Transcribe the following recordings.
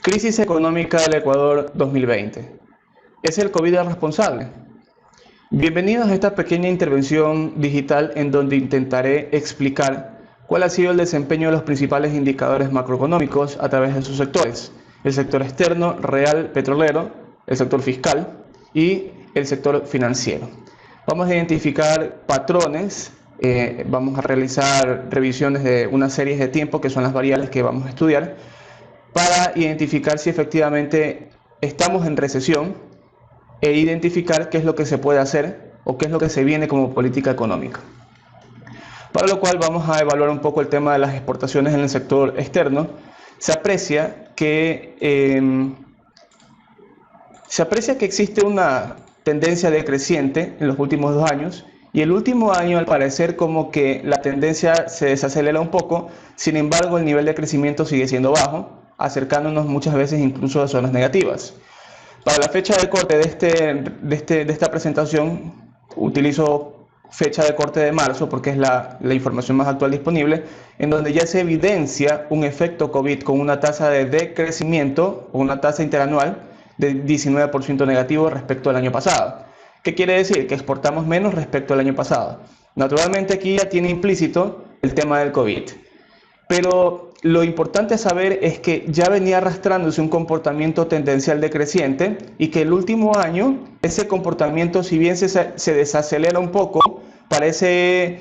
Crisis económica del Ecuador 2020. ¿Es el COVID el responsable? Bienvenidos a esta pequeña intervención digital en donde intentaré explicar cuál ha sido el desempeño de los principales indicadores macroeconómicos a través de sus sectores: el sector externo, real, petrolero, el sector fiscal y el sector financiero. Vamos a identificar patrones, vamos a realizar revisiones de una serie de tiempo que son las variables que vamos a estudiar para identificar si efectivamente estamos en recesión e identificar qué es lo que se puede hacer o qué es lo que se viene como política económica. Para lo cual vamos a evaluar un poco el tema de las exportaciones en el sector externo. Se aprecia que existe una tendencia decreciente en los últimos 2 años, y el último año al parecer como que la tendencia se desacelera un poco. Sin embargo, el nivel de crecimiento sigue siendo bajo, acercándonos muchas veces incluso a zonas negativas. Para la fecha de corte de esta presentación, utilizo fecha de corte de marzo porque es la información más actual disponible, en donde ya se evidencia un efecto COVID con una tasa de decrecimiento o una tasa interanual de 19% negativo respecto al año pasado. ¿Qué quiere decir? Que exportamos menos respecto al año pasado. Naturalmente aquí ya tiene implícito el tema del COVID. Pero lo importante a saber es que ya venía arrastrándose un comportamiento tendencial decreciente y que el último año ese comportamiento, si bien se desacelera un poco, parece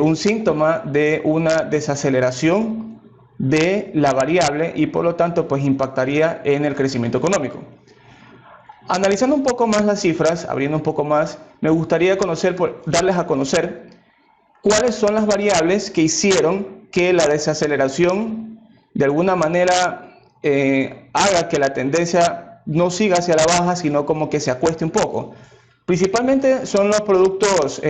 un síntoma de una desaceleración de la variable y por lo tanto pues impactaría en el crecimiento económico. Analizando un poco más las cifras, abriendo un poco más, me gustaría darles a conocer cuáles son las variables que hicieron que la desaceleración de alguna manera haga que la tendencia no siga hacia la baja, sino como que se acueste un poco. Principalmente son los productos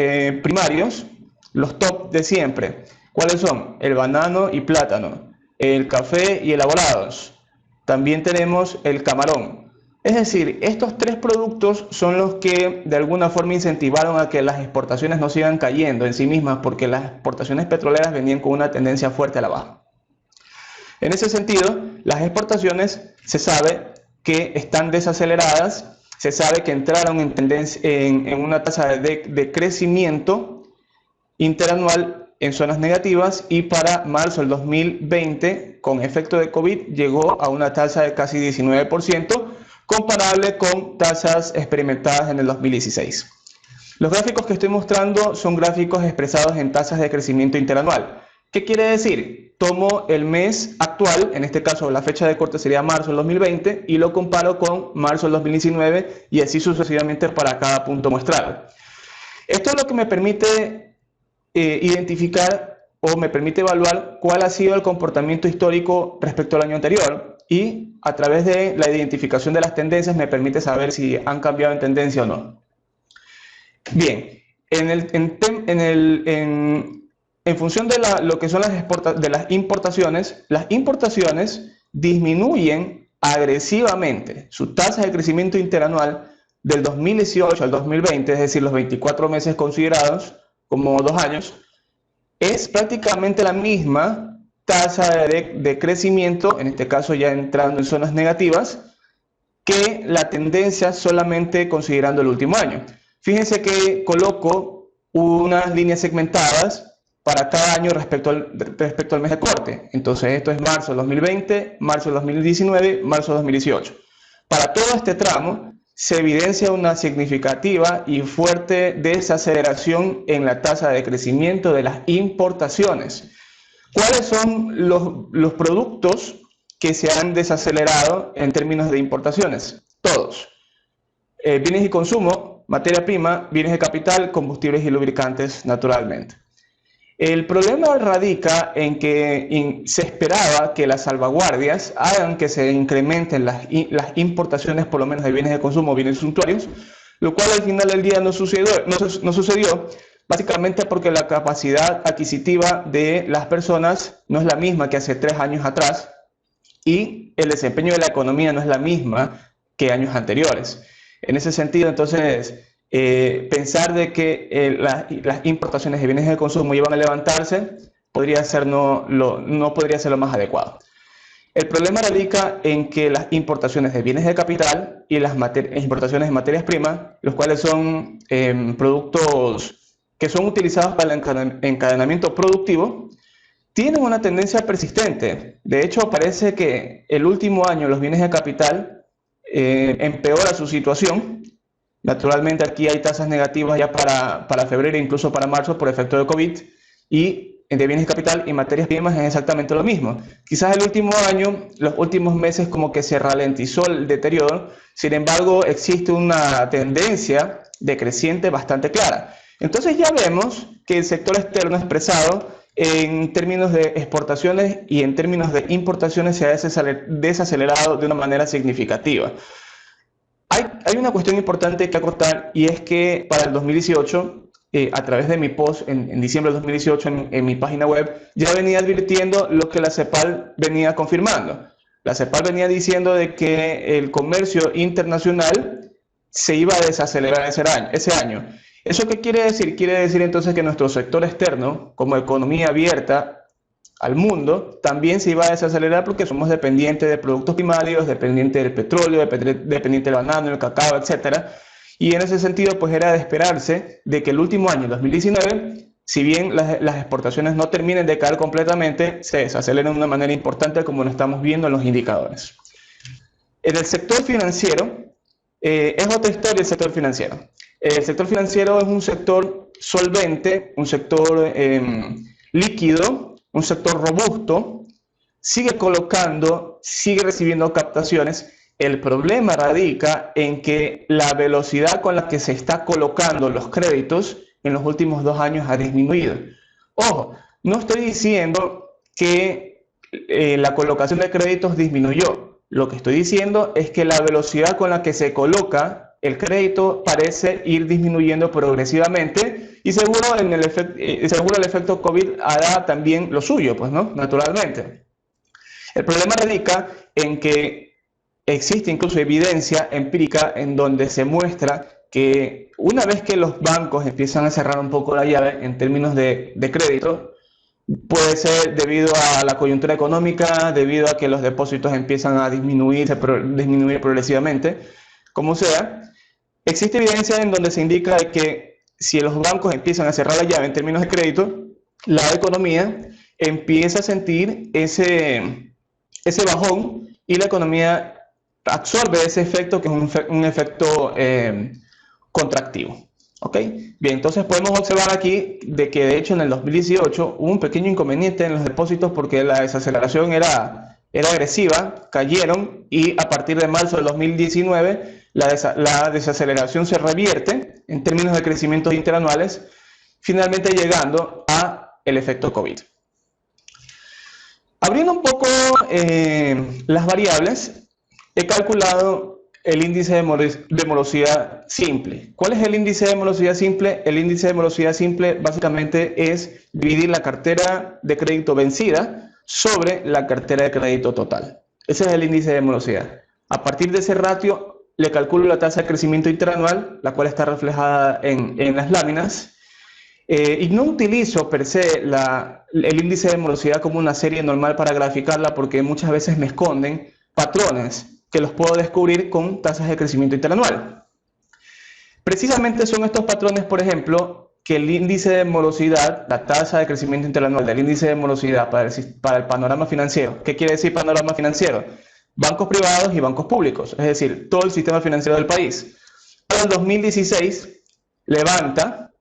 primarios, los top de siempre. ¿Cuáles son? El banano y plátano, el café y elaborados. También tenemos el camarón. Es decir, estos tres productos son los que de alguna forma incentivaron a que las exportaciones no sigan cayendo en sí mismas, porque las exportaciones petroleras venían con una tendencia fuerte a la baja. En ese sentido, las exportaciones se sabe que están desaceleradas, se sabe que entraron en una tasa de crecimiento interanual en zonas negativas, y para marzo del 2020, con efecto de COVID, llegó a una tasa de casi 19%, comparable con tasas experimentadas en el 2016. Los gráficos que estoy mostrando son gráficos expresados en tasas de crecimiento interanual. ¿Qué quiere decir? Tomo el mes actual, en este caso la fecha de corte sería marzo del 2020, y lo comparo con marzo del 2019 y así sucesivamente para cada punto muestrado. Esto es lo que me permite identificar o me permite evaluar cuál ha sido el comportamiento histórico respecto al año anterior, y a través de la identificación de las tendencias me permite saber si han cambiado en tendencia o no. Bien, en función de lo que son las importaciones disminuyen agresivamente su tasa de crecimiento interanual del 2018 al 2020, es decir, los 24 meses considerados como 2 años, es prácticamente la misma tasa de crecimiento, en este caso ya entrando en zonas negativas, que la tendencia solamente considerando el último año. Fíjense que coloco unas líneas segmentadas para cada año respecto al mes de corte. Entonces esto es marzo del 2020, marzo del 2019, marzo del 2018. Para todo este tramo se evidencia una significativa y fuerte desaceleración en la tasa de crecimiento de las importaciones. ¿Cuáles son los productos que se han desacelerado en términos de importaciones? Todos. Bienes y consumo, materia prima, bienes de capital, combustibles y lubricantes, naturalmente. El problema radica en que se esperaba que las salvaguardias hagan que se incrementen las importaciones, por lo menos de bienes de consumo, bienes suntuarios, lo cual al final del día no sucedió. Básicamente porque la capacidad adquisitiva de las personas no es la misma que hace 3 años atrás, y el desempeño de la economía no es la misma que años anteriores. En ese sentido, entonces, pensar de que las importaciones de bienes de consumo iban a levantarse no podría ser lo más adecuado. El problema radica en que las importaciones de bienes de capital y las importaciones de materias primas, los cuales son productos que son utilizados para el encadenamiento productivo, tienen una tendencia persistente. De hecho, parece que el último año los bienes de capital empeora su situación. Naturalmente aquí hay tasas negativas ya para febrero e incluso para marzo por efecto de COVID, y de bienes de capital y materias primas es exactamente lo mismo. Quizás el último año, los últimos meses como que se ralentizó el deterioro, sin embargo existe una tendencia decreciente bastante clara. Entonces ya vemos que el sector externo expresado en términos de exportaciones y en términos de importaciones se ha desacelerado de una manera significativa. Hay una cuestión importante que acotar, y es que para el 2018, a través de mi post en diciembre del 2018 en mi página web, ya venía advirtiendo lo que la CEPAL venía confirmando. La CEPAL venía diciendo de que el comercio internacional se iba a desacelerar ese año. ¿Eso qué quiere decir? Quiere decir entonces que nuestro sector externo, como economía abierta al mundo, también se iba a desacelerar porque somos dependientes de productos primarios, dependientes del petróleo, dependientes del banano, el cacao, etcétera. Y en ese sentido, pues era de esperarse de que el último año, 2019, si bien las exportaciones no terminen de caer completamente, se desaceleren de una manera importante, como lo estamos viendo en los indicadores. En el sector financiero, es otra historia el sector financiero. El sector financiero es un sector solvente, un sector líquido, un sector robusto, sigue colocando, sigue recibiendo captaciones. El problema radica en que la velocidad con la que se está colocando los créditos en los últimos 2 años ha disminuido. Ojo, no estoy diciendo que la colocación de créditos disminuyó. Lo que estoy diciendo es que la velocidad con la que se coloca el crédito parece ir disminuyendo progresivamente, y seguro el efecto COVID hará también lo suyo, pues, ¿no? Naturalmente. El problema radica en que existe incluso evidencia empírica en donde se muestra que una vez que los bancos empiezan a cerrar un poco la llave en términos de crédito, puede ser debido a la coyuntura económica, debido a que los depósitos empiezan a disminuir progresivamente, como sea, existe evidencia en donde se indica que si los bancos empiezan a cerrar la llave en términos de crédito, la economía empieza a sentir ese bajón y la economía absorbe ese efecto, que es un efecto contractivo. ¿Ok? Bien, entonces podemos observar aquí de que de hecho en el 2018 hubo un pequeño inconveniente en los depósitos porque la desaceleración era agresiva, cayeron, y a partir de marzo del 2019 la desaceleración se revierte en términos de crecimientos interanuales, finalmente llegando a el efecto COVID. Abriendo un poco las variables, he calculado el índice de morosidad simple. ¿Cuál es el índice de morosidad simple? El índice de morosidad simple básicamente es dividir la cartera de crédito vencida sobre la cartera de crédito total. Ese es el índice de morosidad. A partir de ese ratio le calculo la tasa de crecimiento interanual, la cual está reflejada en las láminas. Y no utilizo per se el índice de morosidad como una serie normal para graficarla, porque muchas veces me esconden patrones que los puedo descubrir con tasas de crecimiento interanual. Precisamente son estos patrones, por ejemplo, que el índice de morosidad, la tasa de crecimiento interanual del índice de morosidad para el panorama financiero. ¿Qué quiere decir panorama financiero? Bancos privados y bancos públicos, es decir, todo el sistema financiero del país. Para el 2016 levanta,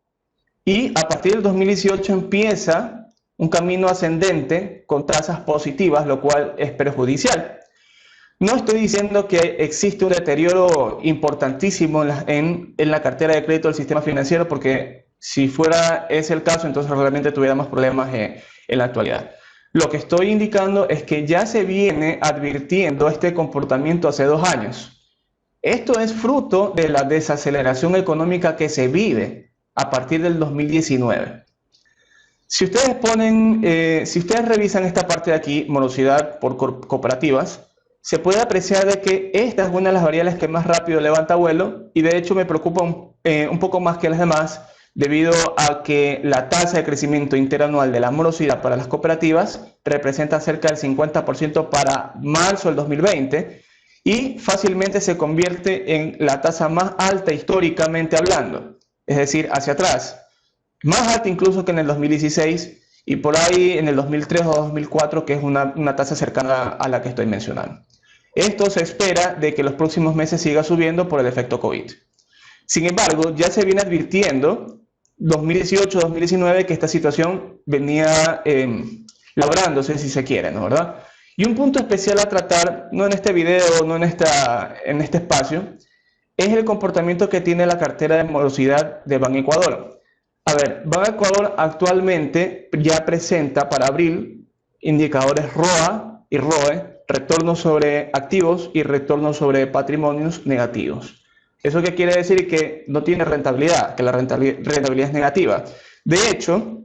y a partir del 2018 empieza un camino ascendente con tasas positivas, lo cual es perjudicial. No estoy diciendo que existe un deterioro importantísimo en la cartera de crédito del sistema financiero, porque si fuera ese el caso, entonces realmente tuviéramos problemas en la actualidad. Lo que estoy indicando es que ya se viene advirtiendo este comportamiento hace 2 años. Esto es fruto de la desaceleración económica que se vive a partir del 2019. Si ustedes revisan esta parte de aquí, morosidad por cooperativas, se puede apreciar de que esta es una de las variables que más rápido levanta vuelo, y de hecho me preocupa un poco más que las demás, debido a que la tasa de crecimiento interanual de la morosidad para las cooperativas representa cerca del 50% para marzo del 2020 y fácilmente se convierte en la tasa más alta históricamente hablando, es decir, hacia atrás, más alta incluso que en el 2016 y por ahí en el 2003 o 2004, que es una tasa cercana a la que estoy mencionando. Esto se espera de que los próximos meses siga subiendo por el efecto COVID. Sin embargo, ya se viene advirtiendo 2018-2019 que esta situación venía labrándose, si se quiere, ¿no? ¿Verdad? Y un punto especial a tratar, no en este video, no en este espacio, es el comportamiento que tiene la cartera de morosidad de Banecuador. A ver, Banecuador actualmente ya presenta para abril indicadores ROA y ROE, retornos sobre activos y retornos sobre patrimonios negativos. ¿Eso qué quiere decir? Que no tiene rentabilidad, que la rentabilidad es negativa. De hecho,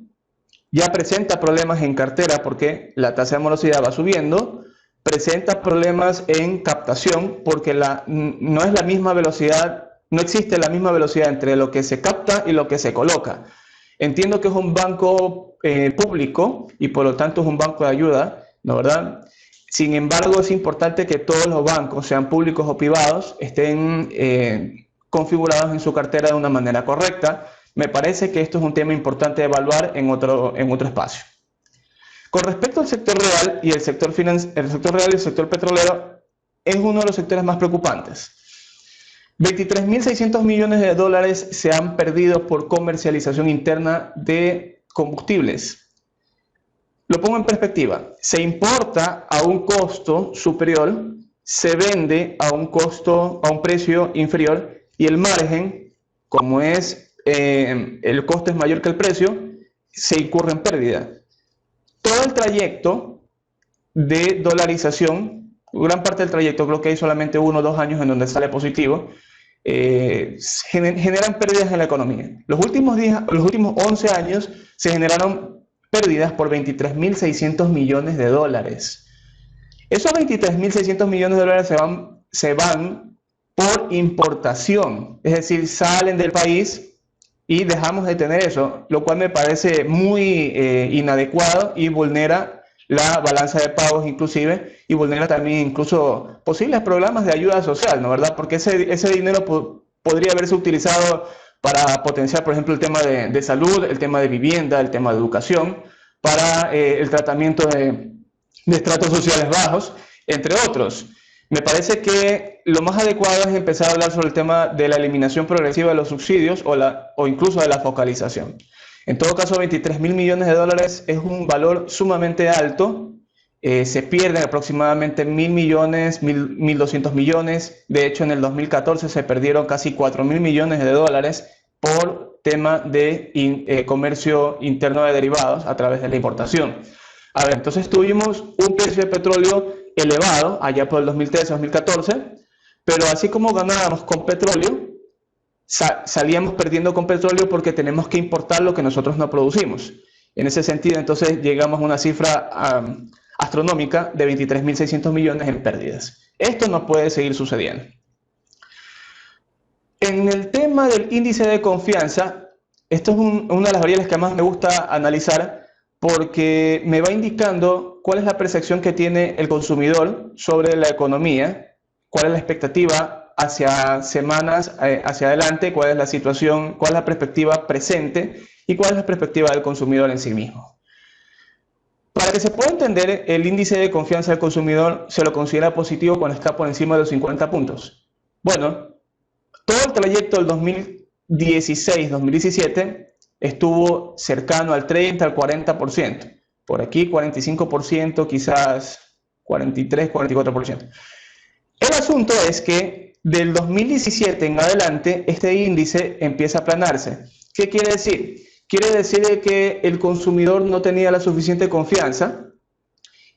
ya presenta problemas en cartera porque la tasa de morosidad va subiendo, presenta problemas en captación porque no es la misma velocidad, no existe la misma velocidad entre lo que se capta y lo que se coloca. Entiendo que es un banco público y por lo tanto es un banco de ayuda, ¿no, verdad? Sin embargo, es importante que todos los bancos, sean públicos o privados, estén configurados en su cartera de una manera correcta. Me parece que esto es un tema importante de evaluar en otro espacio. Con respecto al sector real y el sector real y el sector petrolero, es uno de los sectores más preocupantes. 23.600 millones de dólares se han perdido por comercialización interna de combustibles. Lo pongo en perspectiva. Se importa a un costo superior, se vende a un precio inferior y el margen, como es el costo es mayor que el precio, se incurre en pérdida. Todo el trayecto de dolarización, gran parte del trayecto, creo que hay solamente 1 o 2 años en donde sale positivo, generan pérdidas en la economía. Los últimos 11 años se generaron pérdidas por 23.600 millones de dólares. Esos 23.600 millones de dólares se van por importación, es decir, salen del país y dejamos de tener eso, lo cual me parece muy inadecuado y vulnera la balanza de pagos inclusive y vulnera también incluso posibles programas de ayuda social, ¿no, verdad? Porque ese dinero podría haberse utilizado para potenciar, por ejemplo, el tema de salud, el tema de vivienda, el tema de educación, para el tratamiento de estratos sociales bajos, entre otros. Me parece que lo más adecuado es empezar a hablar sobre el tema de la eliminación progresiva de los subsidios o incluso de la focalización. En todo caso, 23.000 millones de dólares es un valor sumamente alto. Se pierden aproximadamente 1.000 millones, 1.200 millones. De hecho, en el 2014 se perdieron casi 4.000 millones de dólares por tema de comercio interno de derivados a través de la importación. A ver, entonces tuvimos un precio de petróleo elevado allá por el 2013-2014, pero así como ganábamos con petróleo, salíamos perdiendo con petróleo porque tenemos que importar lo que nosotros no producimos. En ese sentido, entonces llegamos a una cifra astronómica de 23.600 millones en pérdidas. Esto no puede seguir sucediendo. En el tema del índice de confianza, esto es una de las variables que más me gusta analizar porque me va indicando cuál es la percepción que tiene el consumidor sobre la economía, cuál es la expectativa hacia semanas hacia adelante, cuál es la situación, cuál es la perspectiva presente y cuál es la perspectiva del consumidor en sí mismo. Para que se pueda entender, el índice de confianza del consumidor se lo considera positivo cuando está por encima de los 50 puntos. Bueno, todo el trayecto del 2016-2017 estuvo cercano al 30, al 40%. Por aquí 45%, quizás 43, 44%. El asunto es que del 2017 en adelante este índice empieza a aplanarse. ¿Qué quiere decir? Quiere decir que el consumidor no tenía la suficiente confianza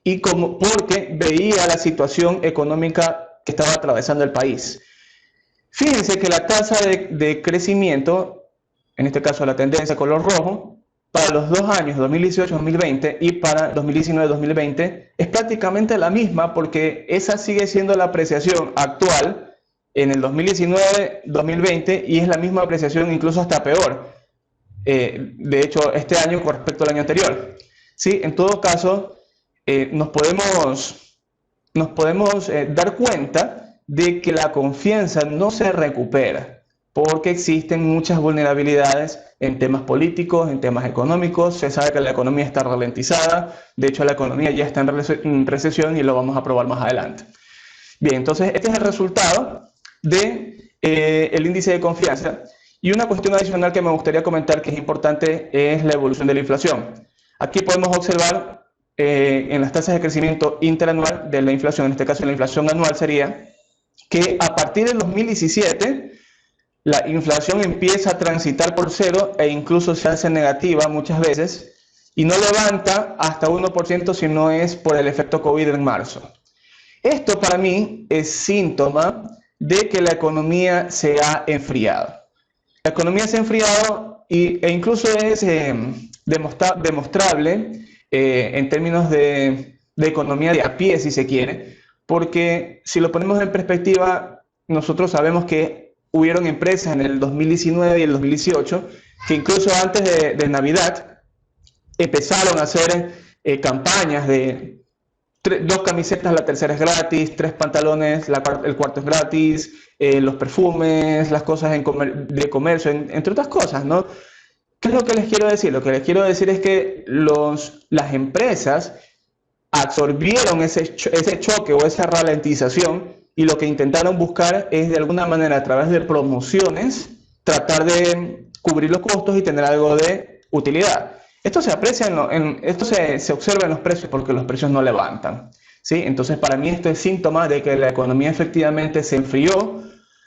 y porque veía la situación económica que estaba atravesando el país. Fíjense que la tasa de crecimiento, en este caso la tendencia color rojo, para los 2 años, 2018-2020 y para 2019-2020, es prácticamente la misma porque esa sigue siendo la apreciación actual en el 2019-2020 y es la misma apreciación incluso hasta peor. de hecho, este año con respecto al año anterior. Sí, en todo caso, nos podemos dar cuenta de que la confianza no se recupera porque existen muchas vulnerabilidades en temas políticos, en temas económicos. Se sabe que la economía está ralentizada, de hecho la economía ya está en recesión y lo vamos a probar más adelante. Bien, entonces este es el resultado de el índice de confianza. Y una cuestión adicional que me gustaría comentar que es importante es la evolución de la inflación. Aquí podemos observar en las tasas de crecimiento interanual de la inflación, en este caso la inflación anual sería que a partir del 2017 la inflación empieza a transitar por cero e incluso se hace negativa muchas veces y no levanta hasta 1% si no es por el efecto COVID en marzo. Esto para mí es síntoma de que la economía se ha enfriado. La economía se ha enfriado e incluso es demostrable en términos de economía de a pie, si se quiere, porque si lo ponemos en perspectiva, nosotros sabemos que hubieron empresas en el 2019 y el 2018 que incluso antes de Navidad empezaron a hacer campañas de 2 camisetas, la tercera es gratis, 3 pantalones, el cuarto es gratis, los perfumes, las cosas de comercio, entre otras cosas, ¿no? ¿Qué es lo que les quiero decir? Lo que les quiero decir es que las empresas absorbieron ese choque o esa ralentización y lo que intentaron buscar es de alguna manera a través de promociones tratar de cubrir los costos y tener algo de utilidad. Esto se aprecia, esto se observa en los precios porque los precios no levantan, ¿sí? Entonces para mí esto es síntoma de que la economía efectivamente se enfrió,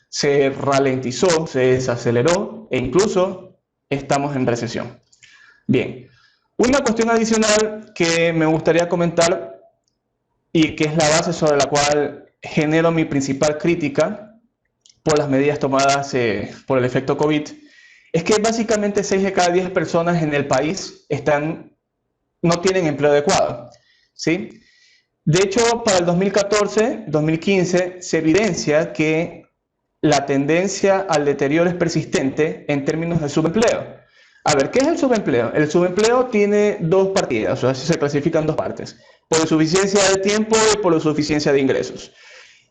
se ralentizó, se desaceleró e incluso estamos en recesión. Bien, una cuestión adicional que me gustaría comentar y que es la base sobre la cual genero mi principal crítica por las medidas tomadas por el efecto COVID, es que básicamente 6 de cada 10 personas en el país no tienen empleo adecuado, ¿sí? De hecho, para el 2014-2015 se evidencia que la tendencia al deterioro es persistente en términos de subempleo. A ver, ¿qué es el subempleo? El subempleo tiene 2 partidas, o sea, se clasifican en 2 partes, por insuficiencia de tiempo y por insuficiencia de ingresos.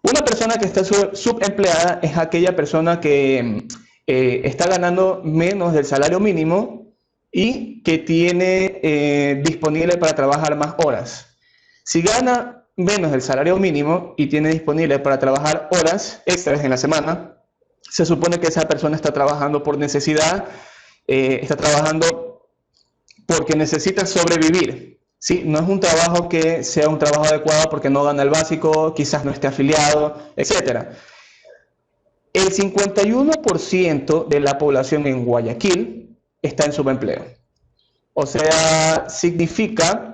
Una persona que está subempleada es aquella persona que está ganando menos del salario mínimo y que tiene disponible para trabajar más horas. Si gana menos del salario mínimo y tiene disponible para trabajar horas extras en la semana, se supone que esa persona está trabajando por necesidad, está trabajando porque necesita sobrevivir, ¿sí? No es un trabajo que sea un trabajo adecuado porque no gana el básico, quizás no esté afiliado, etc. El 51% de la población en Guayaquil está en subempleo. O sea, significa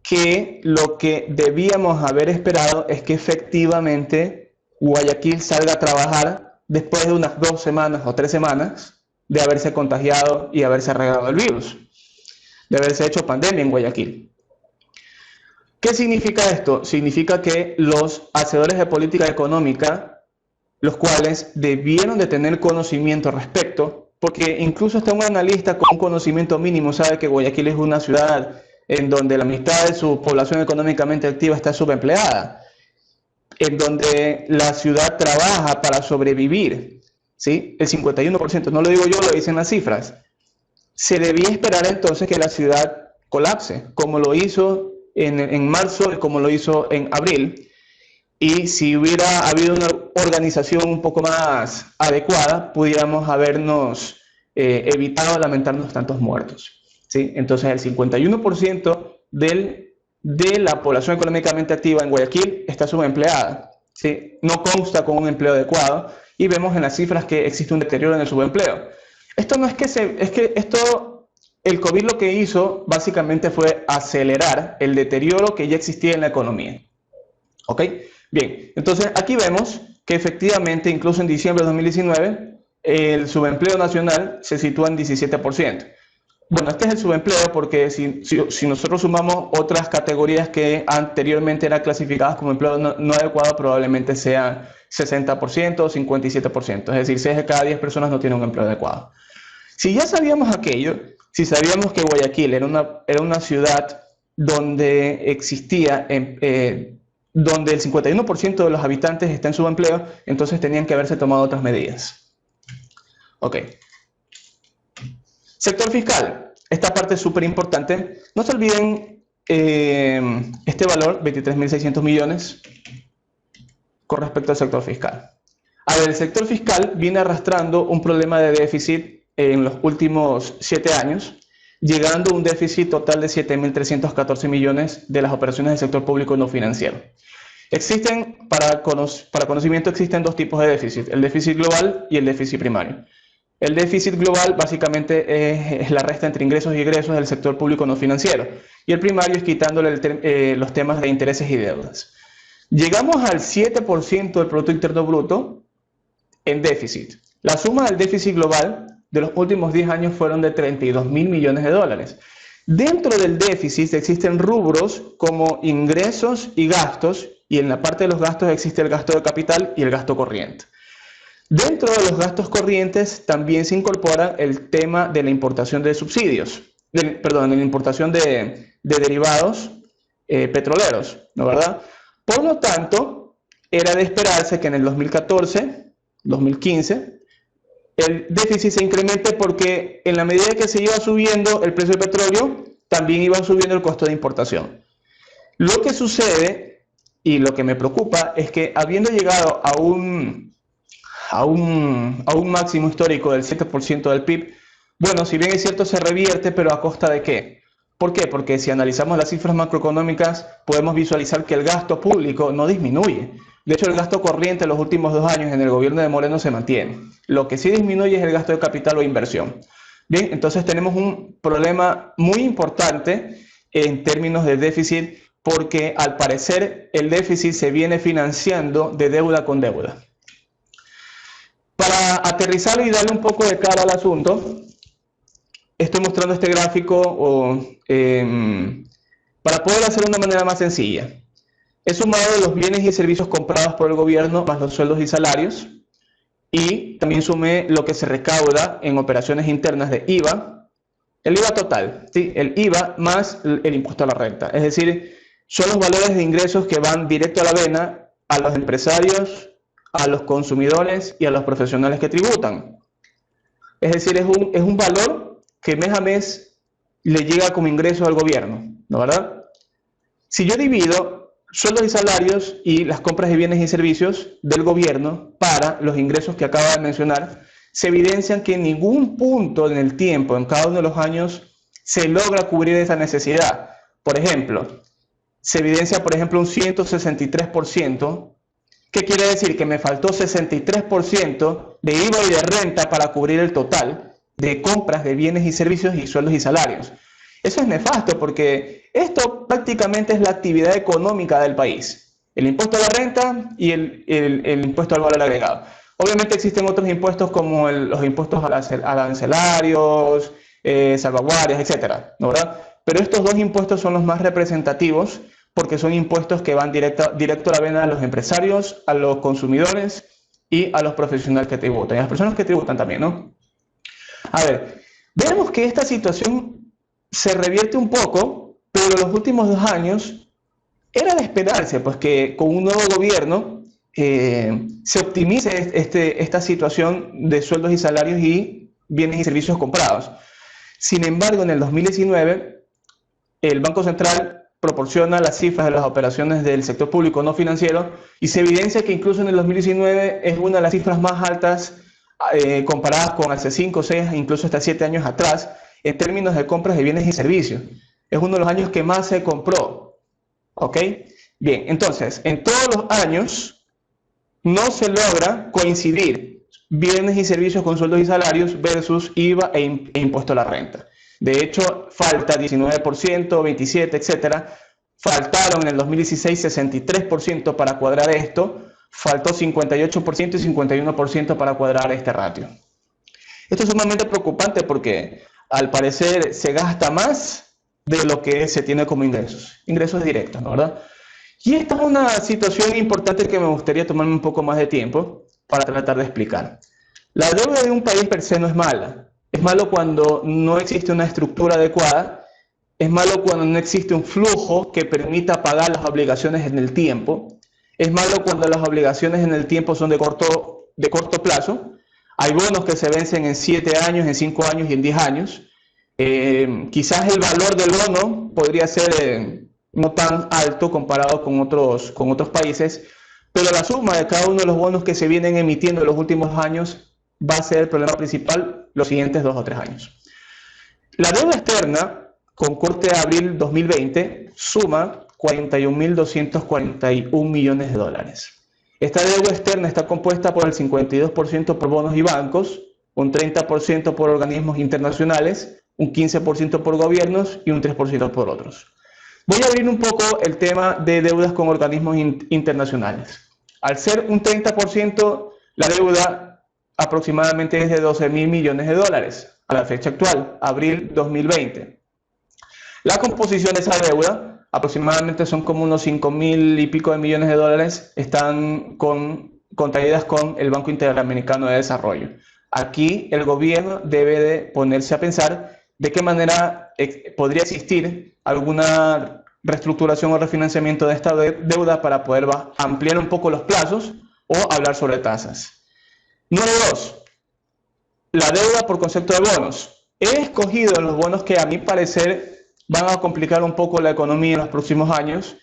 que lo que debíamos haber esperado es que efectivamente Guayaquil salga a trabajar después de unas 2 semanas o 3 semanas de haberse contagiado y haberse regado el virus, de haberse hecho pandemia en Guayaquil. ¿Qué significa esto? Significa que los hacedores de política económica, los cuales debieron de tener conocimiento al respecto, porque incluso hasta un analista con un conocimiento mínimo sabe que Guayaquil es una ciudad en donde la mitad de su población económicamente activa está subempleada, en donde la ciudad trabaja para sobrevivir, ¿sí? El 51%, no lo digo yo, lo dicen las cifras. Se debía esperar entonces que la ciudad colapse, como lo hizo en marzo y como lo hizo en abril. Y si hubiera habido una organización un poco más adecuada, pudiéramos habernos evitado lamentarnos tantos muertos, ¿sí? Entonces el 51% de la población económicamente activa en Guayaquil está subempleada, ¿sí? No consta con un empleo adecuado y vemos en las cifras que existe un deterioro en el subempleo. Esto no es que el COVID lo que hizo básicamente fue acelerar el deterioro que ya existía en la economía, ¿ok? Bien, entonces aquí vemos que efectivamente incluso en diciembre de 2019 el subempleo nacional se sitúa en 17%. Bueno, este es el subempleo porque si nosotros sumamos otras categorías que anteriormente eran clasificadas como empleo no adecuado, probablemente sea 60% o 57%. Es decir, 6 de cada 10 personas no tienen un empleo adecuado. Si ya sabíamos aquello, si sabíamos que Guayaquil era una ciudad donde existía, donde el 51% de los habitantes está en subempleo, entonces tenían que haberse tomado otras medidas. Ok. Sector fiscal. Esta parte es súper importante. No se olviden este valor, 23.600 millones, con respecto al sector fiscal. A ver, el sector fiscal viene arrastrando un problema de déficit en los últimos 7 años, llegando a un déficit total de 7.314 millones de las operaciones del sector público no financiero. Existen, para conocimiento, existen dos tipos de déficit, el déficit global y el déficit primario. El déficit global básicamente es la resta entre ingresos y egresos del sector público no financiero, y el primario es quitándole los temas de intereses y deudas. Llegamos al 7% del Producto Interno Bruto en déficit. La suma del déficit global de los últimos 10 años fueron de 32.000 millones de dólares. Dentro del déficit existen rubros como ingresos y gastos, y en la parte de los gastos existe el gasto de capital y el gasto corriente. Dentro de los gastos corrientes también se incorpora el tema de la importación de subsidios, de la importación de derivados petroleros, ¿no verdad? Por lo tanto, era de esperarse que en el 2014, 2015, el déficit se incremente porque en la medida que se iba subiendo el precio del petróleo, también iba subiendo el costo de importación. Lo que sucede, y lo que me preocupa, es que habiendo llegado a un máximo histórico del 7% del PIB, bueno, si bien es cierto, se revierte, pero ¿a costa de qué? ¿Por qué? Porque si analizamos las cifras macroeconómicas, podemos visualizar que el gasto público no disminuye. De hecho, el gasto corriente en los últimos 2 años en el gobierno de Moreno se mantiene. Lo que sí disminuye es el gasto de capital o inversión. Bien, entonces tenemos un problema muy importante en términos de déficit, porque al parecer el déficit se viene financiando de deuda con deuda. Para aterrizarlo y darle un poco de cara al asunto, estoy mostrando este gráfico para poder hacerlo de una manera más sencilla. He sumado los bienes y servicios comprados por el gobierno más los sueldos y salarios, y también sumé lo que se recauda en operaciones internas de IVA, el IVA total, ¿sí? El IVA más el impuesto a la renta. Es decir, son los valores de ingresos que van directo a la vena a los empresarios, a los consumidores y a los profesionales que tributan. Es decir, es un valor que mes a mes le llega como ingreso al gobierno, ¿no verdad? Si yo divido sueldos y salarios y las compras de bienes y servicios del gobierno para los ingresos que acabo de mencionar, se evidencian que en ningún punto en el tiempo, en cada uno de los años, se logra cubrir esa necesidad. Por ejemplo, se evidencia, por ejemplo, un 163%. ¿Qué quiere decir? Que me faltó 63% de IVA y de renta para cubrir el total de compras de bienes y servicios y sueldos y salarios. Eso es nefasto porque esto prácticamente es la actividad económica del país. El impuesto a la renta y el impuesto al valor agregado. Obviamente existen otros impuestos como los impuestos arancelarios, salvaguardias, etcétera, ¿no verdad? Pero estos dos impuestos son los más representativos porque son impuestos que van directo a la vena a los empresarios, a los consumidores y a los profesionales que tributan, y a las personas que tributan también, ¿no? A ver, vemos que esta situación se revierte un poco, pero en los últimos 2 años era de esperarse, pues que con un nuevo gobierno se optimice esta situación de sueldos y salarios y bienes y servicios comprados. Sin embargo, en el 2019, el Banco Central proporciona las cifras de las operaciones del sector público no financiero y se evidencia que incluso en el 2019 es una de las cifras más altas comparadas con hace 5, 6, incluso hasta 7 años atrás, en términos de compras de bienes y servicios. Es uno de los años que más se compró. ¿Ok? Bien, entonces, en todos los años no se logra coincidir bienes y servicios con sueldos y salarios versus IVA e impuesto a la renta. De hecho, falta 19%, 27%, etcétera. Faltaron en el 2016 63% para cuadrar esto. Faltó 58% y 51% para cuadrar este ratio. Esto es sumamente preocupante porque al parecer se gasta más de lo que se tiene como ingresos directos, ¿no verdad? Y esta es una situación importante que me gustaría tomarme un poco más de tiempo para tratar de explicar. La deuda de un país per se no es mala, es malo cuando no existe una estructura adecuada, es malo cuando no existe un flujo que permita pagar las obligaciones en el tiempo, es malo cuando las obligaciones en el tiempo son de corto plazo. Hay bonos que se vencen en 7 años, en 5 años y en 10 años. Quizás el valor del bono podría ser no tan alto comparado con otros países, pero la suma de cada uno de los bonos que se vienen emitiendo en los últimos años va a ser el problema principal los siguientes 2 o 3 años. La deuda externa, con corte de abril 2020, suma 41.241 millones de dólares. Esta deuda externa está compuesta por el 52% por bonos y bancos, un 30% por organismos internacionales, un 15% por gobiernos y un 3% por otros. Voy a abrir un poco el tema de deudas con organismos internacionales. Al ser un 30%, la deuda aproximadamente es de 12.000 millones de dólares a la fecha actual, abril 2020. La composición de esa deuda, aproximadamente son como unos 5.000 y pico de millones de dólares, están contraídas con el Banco Interamericano de Desarrollo. Aquí el gobierno debe de ponerse a pensar de qué manera podría existir alguna reestructuración o refinanciamiento de esta deuda para poder ampliar un poco los plazos o hablar sobre tasas. Número 2, la deuda por concepto de bonos. He escogido los bonos que a mi parecer van a complicar un poco la economía en los próximos años,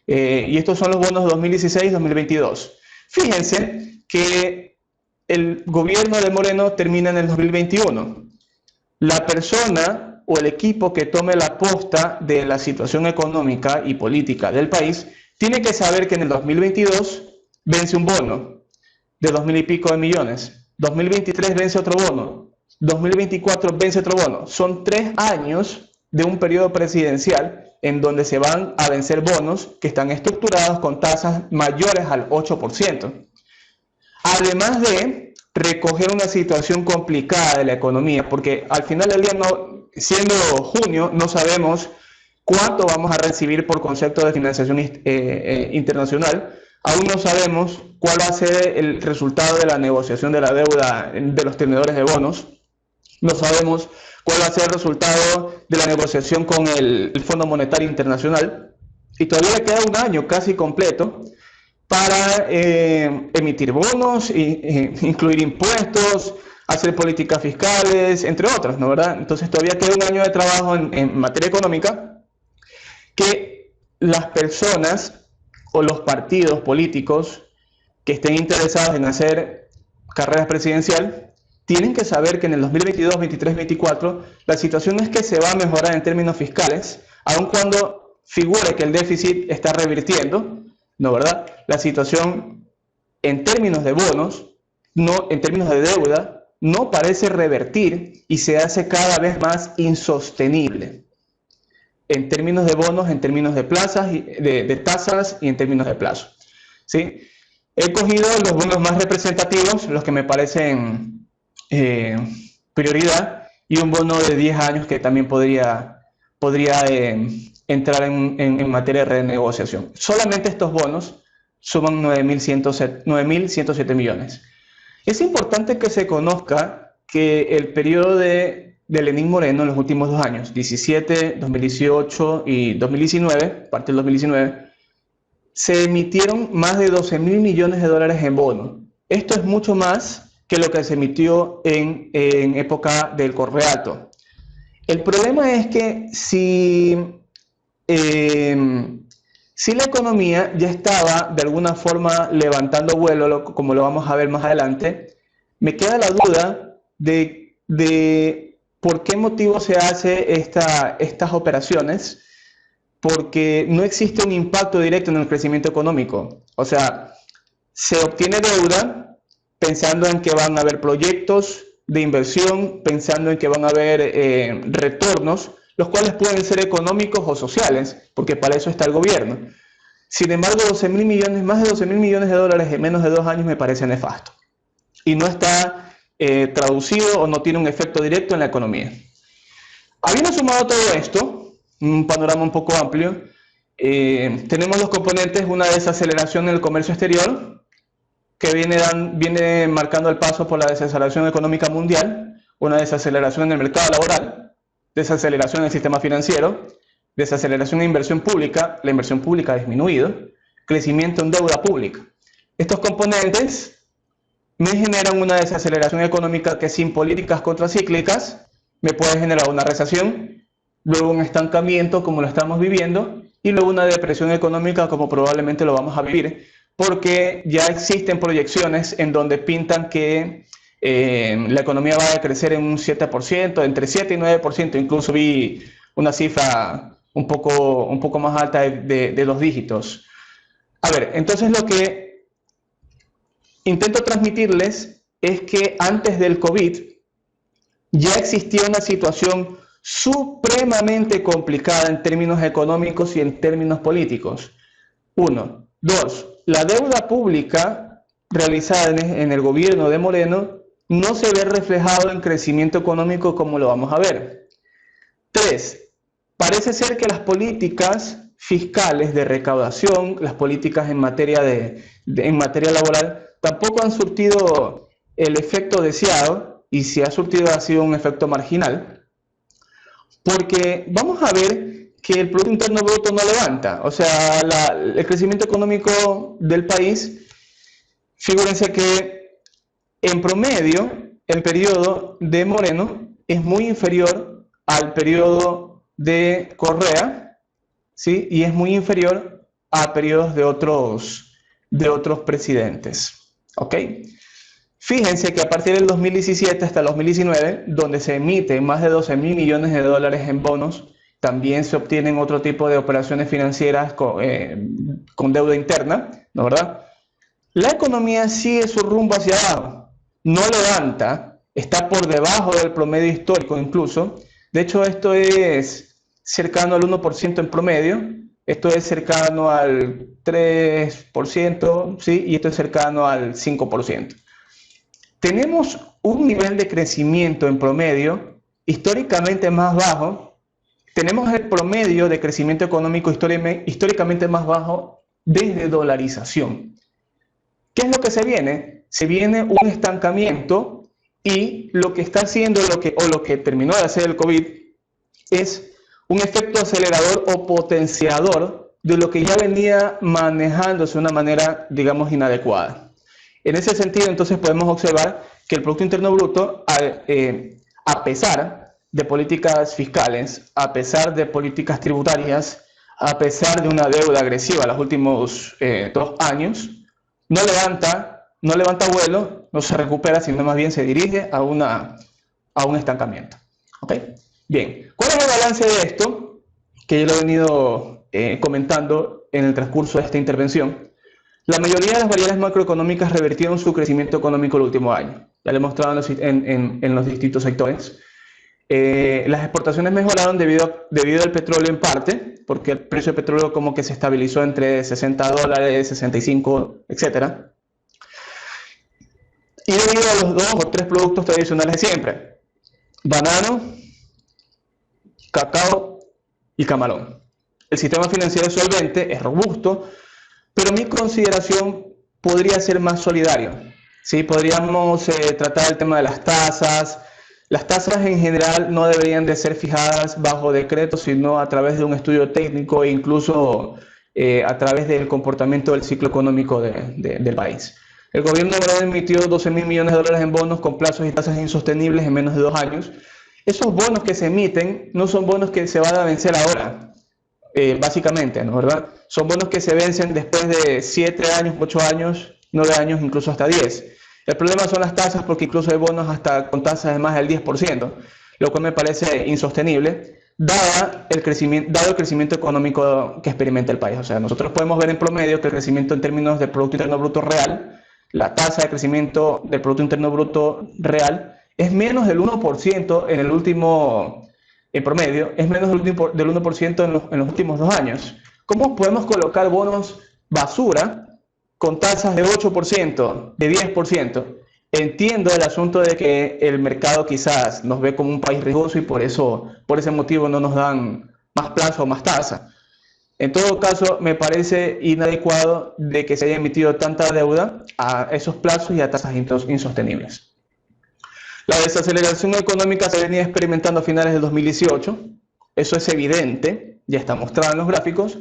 y estos son los bonos 2016-2022. Fíjense que el gobierno de Moreno termina en el 2021. La persona o el equipo que tome la posta de la situación económica y política del país tiene que saber que en el 2022 vence un bono de 2.000 y pico de millones, 2023 vence otro bono, 2024 vence otro bono. Son 3 años de un periodo presidencial en donde se van a vencer bonos que están estructurados con tasas mayores al 8%. Además de recoger una situación complicada de la economía, porque al final del día, siendo junio, no sabemos cuánto vamos a recibir por concepto de financiación internacional. Aún no sabemos cuál va a ser el resultado de la negociación de la deuda de los tenedores de bonos. No sabemos cuál va a ser el resultado de la negociación con el Fondo Monetario Internacional. Y todavía le queda un año casi completo para emitir bonos, incluir impuestos, hacer políticas fiscales, entre otras, ¿no, verdad? Entonces todavía queda un año de trabajo en materia económica que las personas o los partidos políticos que estén interesados en hacer carreras presidenciales tienen que saber que en el 2022, 23, 24 la situación es que se va a mejorar en términos fiscales, aun cuando figure que el déficit está revirtiendo, ¿no, verdad? La situación en términos de bonos, no, en términos de deuda, no parece revertir y se hace cada vez más insostenible. En términos de bonos, en términos de plazas, de tasas y en términos de plazo, ¿sí? He cogido los bonos más representativos, los que me parecen prioridad, y un bono de 10 años que también podría entrar en materia de renegociación. Solamente estos bonos suman 9.107 millones. Es importante que se conozca que el periodo de Lenín Moreno en los últimos 2 años, 17, 2018 y 2019, parte del 2019, se emitieron más de 12.000 millones de dólares en bonos. Esto es mucho más que lo que se emitió en época del Correato. El problema es que si la economía ya estaba de alguna forma levantando vuelo, como lo vamos a ver más adelante, me queda la duda de por qué motivo se hace estas operaciones, porque no existe un impacto directo en el crecimiento económico. O sea, se obtiene deuda pensando en que van a haber proyectos de inversión, pensando en que van a haber retornos, los cuales pueden ser económicos o sociales, porque para eso está el gobierno. Sin embargo, más de 12.000 millones de dólares en menos de 2 años me parece nefasto. Y no está traducido o no tiene un efecto directo en la economía. Habiendo sumado todo esto, un panorama un poco amplio, tenemos los componentes: una desaceleración en el comercio exterior, que viene marcando el paso por la desaceleración económica mundial, una desaceleración en el mercado laboral, desaceleración en el sistema financiero, desaceleración en inversión pública, la inversión pública ha disminuido, crecimiento en deuda pública. Estos componentes me generan una desaceleración económica que sin políticas contracíclicas me puede generar una recesión, luego un estancamiento como lo estamos viviendo y luego una depresión económica como probablemente lo vamos a vivir, porque ya existen proyecciones en donde pintan que la economía va a crecer en un 7%, entre 7 y 9%, incluso vi una cifra un poco más alta de 2 dígitos. A ver, entonces lo que intento transmitirles es que antes del COVID ya existía una situación supremamente complicada en términos económicos y en términos políticos. Uno. Dos, la deuda pública realizada en el gobierno de Moreno no se ve reflejado en crecimiento económico como lo vamos a ver. Tres, parece ser que las políticas fiscales de recaudación, las políticas en materia laboral, tampoco han surtido el efecto deseado, y si ha surtido ha sido un efecto marginal, porque vamos a ver que el Producto Interno Bruto no levanta. O sea, el crecimiento económico del país, figúrense que en promedio el periodo de Moreno es muy inferior al periodo de Correa, ¿sí? Y es muy inferior a periodos de otros presidentes. ¿Ok? Fíjense que a partir del 2017 hasta el 2019, donde se emiten más de 12.000 millones de dólares en bonos, también se obtienen otro tipo de operaciones financieras con deuda interna, ¿no verdad? La economía sigue su rumbo hacia abajo, no levanta, está por debajo del promedio histórico incluso. De hecho, esto es cercano al 1% en promedio, esto es cercano al 3%, ¿sí? Y esto es cercano al 5%. Tenemos un nivel de crecimiento en promedio históricamente más bajo. Tenemos el promedio de crecimiento económico históricamente más bajo desde dolarización. ¿Qué es lo que se viene? Se viene un estancamiento y lo que está haciendo, lo que terminó de hacer el COVID, es un efecto acelerador o potenciador de lo que ya venía manejándose de una manera, digamos, inadecuada. En ese sentido, entonces, podemos observar que el Producto Interno Bruto, a pesar de políticas fiscales, a pesar de políticas tributarias, a pesar de una deuda agresiva los últimos 2 años, no levanta vuelo, no se recupera, sino más bien se dirige a un estancamiento. ¿Ok? Bien, ¿cuál es el balance de esto? Que yo lo he venido comentando en el transcurso de esta intervención. La mayoría de las variables macroeconómicas revirtieron su crecimiento económico el último año. Ya lo he mostrado en los distintos sectores. Las exportaciones mejoraron debido al petróleo en parte, porque el precio del petróleo como que se estabilizó entre $60, 65, etc. Y debido a los 2 o 3 productos tradicionales de siempre: banano, cacao y camarón. El sistema financiero es solvente, es robusto, pero mi consideración podría ser más solidario. ¿Sí? Podríamos tratar el tema de las tasas. Las tasas en general no deberían de ser fijadas bajo decreto, sino a través de un estudio técnico e incluso a través del comportamiento del ciclo económico del país. El gobierno de Moreno emitió 12.000 millones de dólares en bonos con plazos y tasas insostenibles en menos de 2 años. Esos bonos que se emiten no son bonos que se van a vencer ahora, básicamente, ¿no? ¿Verdad? Son bonos que se vencen después de 7 años, 8 años, 9 años, incluso hasta 10. El problema son las tasas, porque incluso hay bonos hasta con tasas de más del 10%, lo cual me parece insostenible, dado el crecimiento económico que experimenta el país. O sea, nosotros podemos ver en promedio que el crecimiento en términos de Producto Interno Bruto real, la tasa de crecimiento del Producto Interno Bruto real, es menos del 1% en promedio, es menos del 1% en los últimos 2 años. ¿Cómo podemos colocar bonos basura con tasas de 8%, de 10%? Entiendo el asunto de que el mercado quizás nos ve como un país riesgoso y por ese motivo no nos dan más plazo o más tasa. En todo caso, me parece inadecuado de que se haya emitido tanta deuda a esos plazos y a tasas insostenibles. La desaceleración económica se venía experimentando a finales del 2018, eso es evidente, ya está mostrado en los gráficos.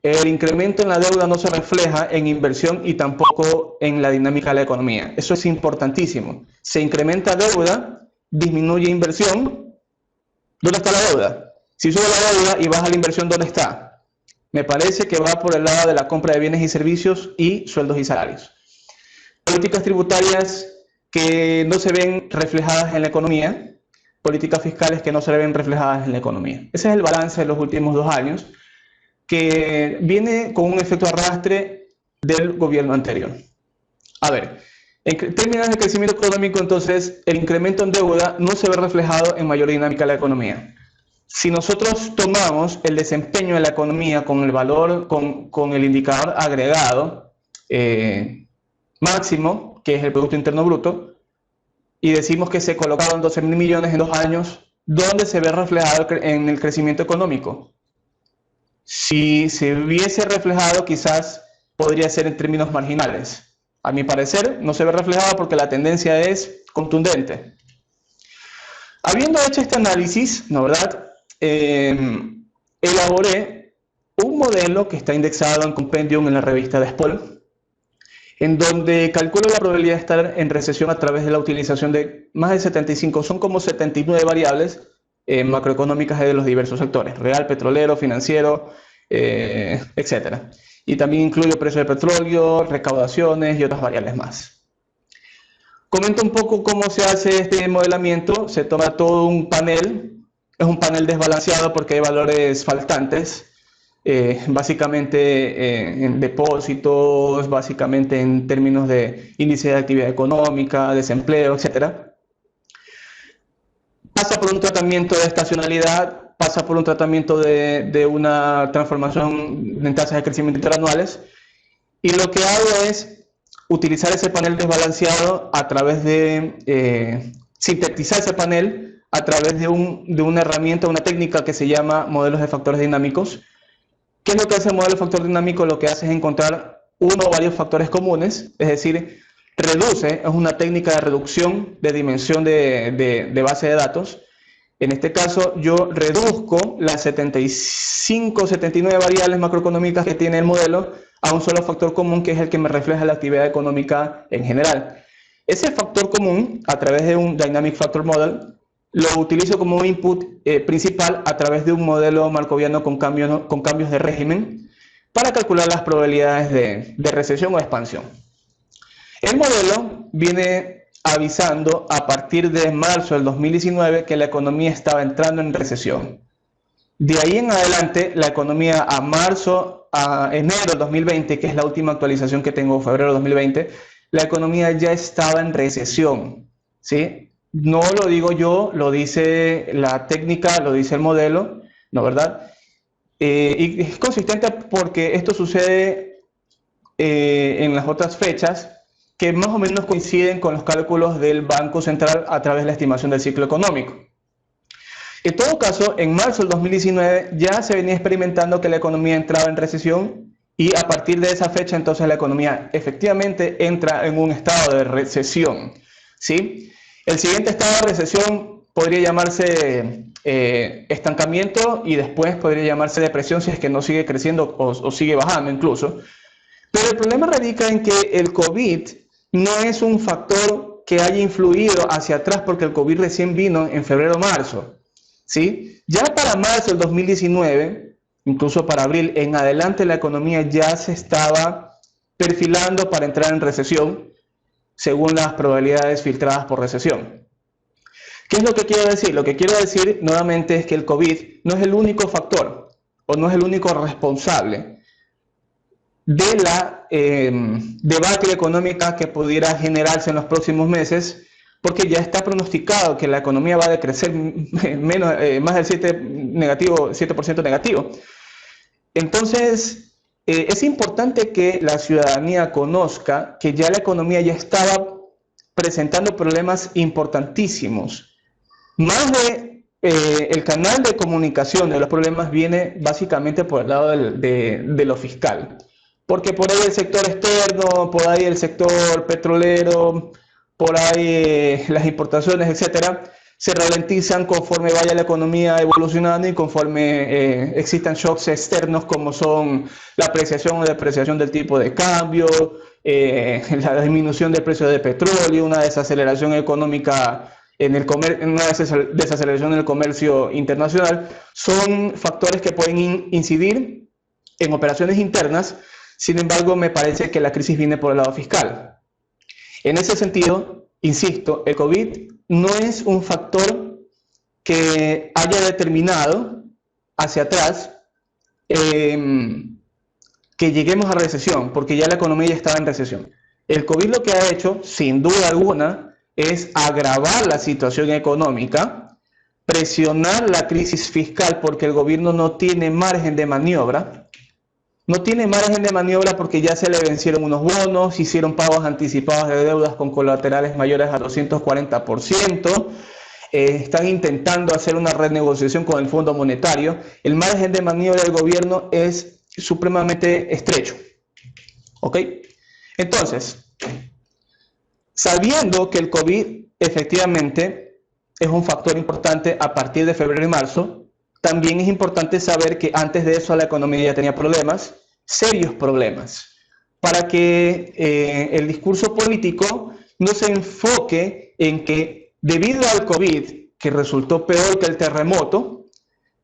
El incremento en la deuda no se refleja en inversión y tampoco en la dinámica de la economía. Eso es importantísimo. Se incrementa deuda, disminuye inversión. ¿Dónde está la deuda? Si sube la deuda y baja la inversión, ¿dónde está? Me parece que va por el lado de la compra de bienes y servicios y sueldos y salarios. Políticas tributarias que no se ven reflejadas en la economía, políticas fiscales que no se ven reflejadas en la economía. Ese es el balance de los últimos 2 años, que viene con un efecto arrastre del gobierno anterior. A ver, en términos de crecimiento económico, entonces, el incremento en deuda no se ve reflejado en mayor dinámica de la economía. Si nosotros tomamos el desempeño de la economía con el valor, con el indicador agregado máximo, que es el Producto Interno Bruto, y decimos que se colocaron 12.000 millones en 2 años, ¿dónde se ve reflejado en el crecimiento económico? Si se hubiese reflejado, quizás podría ser en términos marginales. A mi parecer, no se ve reflejado porque la tendencia es contundente. Habiendo hecho este análisis, ¿no verdad? Elaboré un modelo que está indexado en Compendium en la revista de SPOL, en donde calculo la probabilidad de estar en recesión a través de la utilización de más de 75, son como 79 variables macroeconómicas de los diversos sectores, real, petrolero, financiero, etc. Y también incluyo precio de petróleo, recaudaciones y otras variables más. Comento un poco cómo se hace este modelamiento. Se toma todo un panel, es un panel desbalanceado porque hay valores faltantes, básicamente en depósitos, básicamente en términos de índice de actividad económica, desempleo, etc. Pasa por un tratamiento de estacionalidad, pasa por un tratamiento de una transformación en tasas de crecimiento interanuales, y lo que hago es utilizar ese panel desbalanceado a través de sintetizar ese panel a través de una herramienta, una técnica que se llama modelos de factores dinámicos. ¿Qué es lo que hace el modelo de factor dinámico? Lo que hace es encontrar uno o varios factores comunes, es decir, reduce, es una técnica de reducción de dimensión de base de datos. En este caso, yo reduzco las 75, 79 variables macroeconómicas que tiene el modelo a un solo factor común, que es el que me refleja la actividad económica en general. Ese factor común, a través de un Dynamic Factor Model, lo utilizo como input principal a través de un modelo markoviano con cambios de régimen para calcular las probabilidades de recesión o expansión. El modelo viene avisando a partir de marzo del 2019 que la economía estaba entrando en recesión. De ahí en adelante, la economía a enero del 2020, que es la última actualización que tengo, febrero del 2020, la economía ya estaba en recesión, ¿sí? No lo digo yo, lo dice la técnica, lo dice el modelo, ¿no verdad? Y es consistente porque esto sucede en las otras fechas que más o menos coinciden con los cálculos del Banco Central a través de la estimación del ciclo económico. En todo caso, en marzo del 2019 ya se venía experimentando que la economía entraba en recesión, y a partir de esa fecha entonces la economía efectivamente entra en un estado de recesión, ¿sí? El siguiente estado de recesión podría llamarse estancamiento, y después podría llamarse depresión si es que no sigue creciendo o sigue bajando incluso. Pero el problema radica en que el COVID no es un factor que haya influido hacia atrás, porque el COVID recién vino en febrero o marzo, ¿sí? Ya para marzo del 2019, incluso para abril en adelante, la economía ya se estaba perfilando para entrar en recesión, según las probabilidades filtradas por recesión. ¿Qué es lo que quiero decir? Lo que quiero decir nuevamente es que el COVID no es el único factor o no es el único responsable de la debacle económica que pudiera generarse en los próximos meses, porque ya está pronosticado que la economía va a decrecer más del 7% negativo. Entonces, es importante que la ciudadanía conozca que ya la economía ya estaba presentando problemas importantísimos. Más el canal de comunicación de los problemas viene básicamente por el lado de lo fiscal. Porque por ahí el sector externo, por ahí el sector petrolero, por ahí las importaciones, etcétera, se ralentizan conforme vaya la economía evolucionando y conforme existan shocks externos como son la apreciación o depreciación del tipo de cambio, la disminución del precio del petróleo, una desaceleración económica una desaceleración en el comercio internacional, son factores que pueden incidir en operaciones internas. Sin embargo, me parece que la crisis viene por el lado fiscal. En ese sentido, insisto, el COVID no es un factor que haya determinado hacia atrás que lleguemos a recesión, porque ya la economía ya estaba en recesión. El COVID lo que ha hecho, sin duda alguna, es agravar la situación económica, presionar la crisis fiscal porque el gobierno no tiene margen de maniobra. No tiene margen de maniobra porque ya se le vencieron unos bonos, hicieron pagos anticipados de deudas con colaterales mayores a 240%, están intentando hacer una renegociación con el Fondo Monetario. El margen de maniobra del gobierno es supremamente estrecho. ¿Ok? Entonces, sabiendo que el COVID efectivamente es un factor importante a partir de febrero y marzo, también es importante saber que antes de eso la economía ya tenía problemas, serios problemas, para que el discurso político no se enfoque en que debido al COVID, que resultó peor que el terremoto,